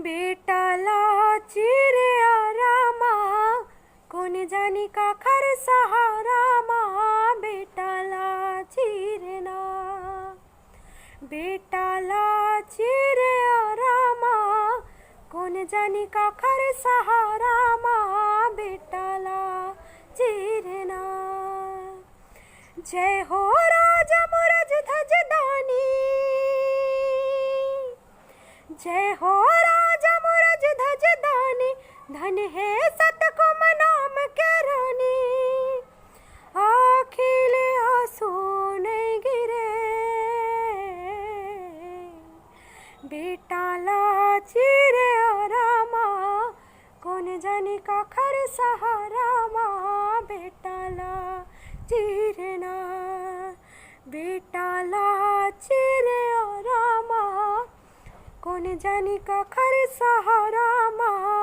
बेटाला चिरे आरामा कोण जानी का खर सहारा मा बेटाला चिरना बेटाला चिरे आरामा कोण जानी का खर सहारा मा बेटाला चिरना। जय हो राजा मुरज धज दानी, जय हो राजा मुरज धज दानी, धन है सतकुम नाम के रानी। आखिले आंसू नहीं गिरे बेटाला चिरे आरामा कौन जाने का खर सहारा माँ बेटाला चिरना बेटाला चिरे आरामा कौन जाने का खर सहारा माँ